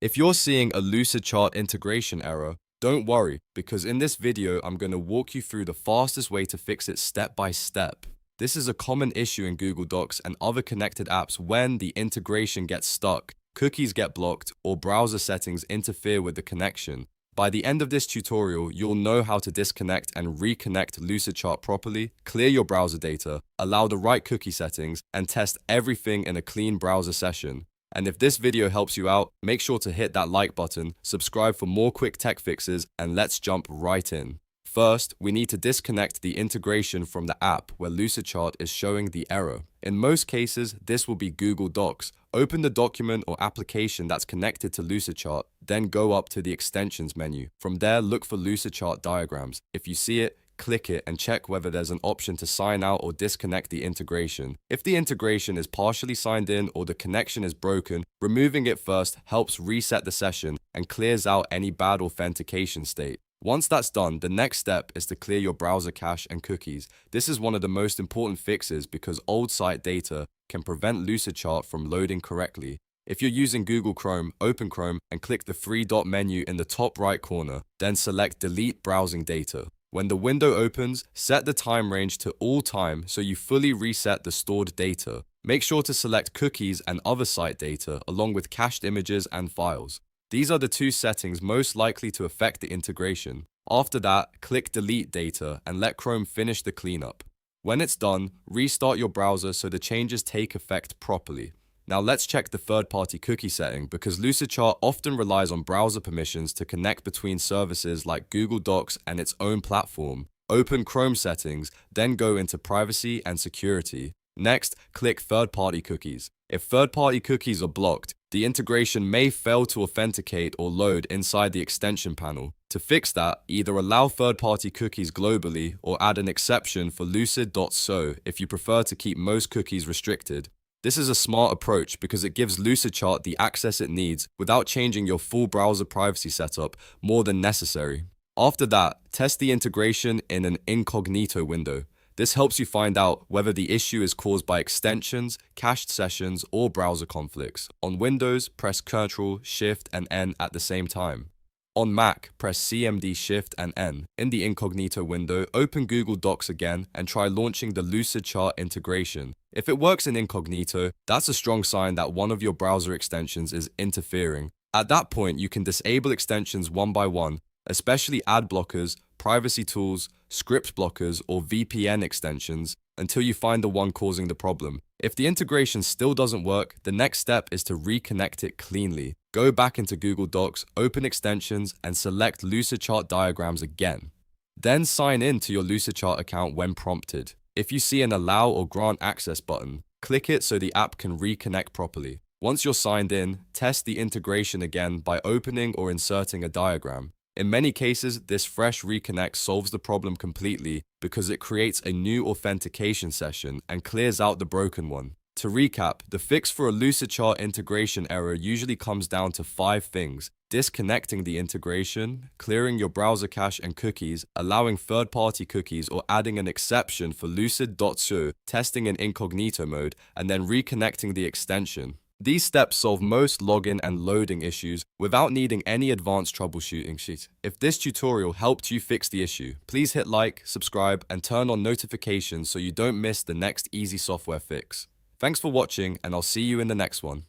If you're seeing a Lucidchart integration error, don't worry, because in this video, I'm going to walk you through the fastest way to fix it step by step. This is a common issue in Google Docs and other connected apps when the integration gets stuck, cookies get blocked, or browser settings interfere with the connection. By the end of this tutorial, you'll know how to disconnect and reconnect Lucidchart properly, clear your browser data, allow the right cookie settings, and test everything in a clean browser session. And if this video helps you out, make sure to hit that like button, subscribe for more quick tech fixes, and let's jump right in. First, we need to disconnect the integration from the app where Lucidchart is showing the error. In most cases, this will be Google Docs. Open the document or application that's connected to Lucidchart, then go up to the extensions menu. From there, look for Lucidchart diagrams. If you see it, click it and check whether there's an option to sign out or disconnect the integration. If the integration is partially signed in or the connection is broken, removing it first helps reset the session and clears out any bad authentication state. Once that's done, the next step is to clear your browser cache and cookies. This is one of the most important fixes because old site data can prevent Lucidchart from loading correctly. If you're using Google Chrome, open Chrome and click the three-dot menu in the top right corner, then select Delete Browsing Data. When the window opens, set the time range to all time so you fully reset the stored data. Make sure to select cookies and other site data along with cached images and files. These are the two settings most likely to affect the integration. After that, click Delete Data and let Chrome finish the cleanup. When it's done, restart your browser so the changes take effect properly. Now let's check the third-party cookie setting because Lucidchart often relies on browser permissions to connect between services like Google Docs and its own platform. Open Chrome settings, then go into Privacy and Security. Next, click Third-party cookies. If third-party cookies are blocked, the integration may fail to authenticate or load inside the extension panel. To fix that, either allow third-party cookies globally or add an exception for lucid.so if you prefer to keep most cookies restricted. This is a smart approach because it gives Lucidchart the access it needs without changing your full browser privacy setup more than necessary. After that, test the integration in an Incognito window. This helps you find out whether the issue is caused by extensions, cached sessions, or browser conflicts. On Windows, press Ctrl, Shift, and N at the same time. On Mac, press CMD Shift and N. In the Incognito window, open Google Docs again and try launching the Lucidchart integration. If it works in Incognito, that's a strong sign that one of your browser extensions is interfering. At that point, you can disable extensions one by one, especially ad blockers, privacy tools, script blockers, or VPN extensions, until you find the one causing the problem. If the integration still doesn't work, the next step is to reconnect it cleanly. Go back into Google Docs, open extensions, and select Lucidchart diagrams again. Then sign in to your Lucidchart account when prompted. If you see an Allow or Grant Access button, click it so the app can reconnect properly. Once you're signed in, test the integration again by opening or inserting a diagram. In many cases, this fresh reconnect solves the problem completely because it creates a new authentication session and clears out the broken one. To recap, the fix for a Lucidchart integration error usually comes down to 5 things: disconnecting the integration, clearing your browser cache and cookies, allowing third-party cookies or adding an exception for lucid.so, testing in incognito mode, and then reconnecting the extension. These steps solve most login and loading issues without needing any advanced troubleshooting sheet. If this tutorial helped you fix the issue, please hit like, subscribe, and turn on notifications so you don't miss the next easy software fix. Thanks for watching, and I'll see you in the next one.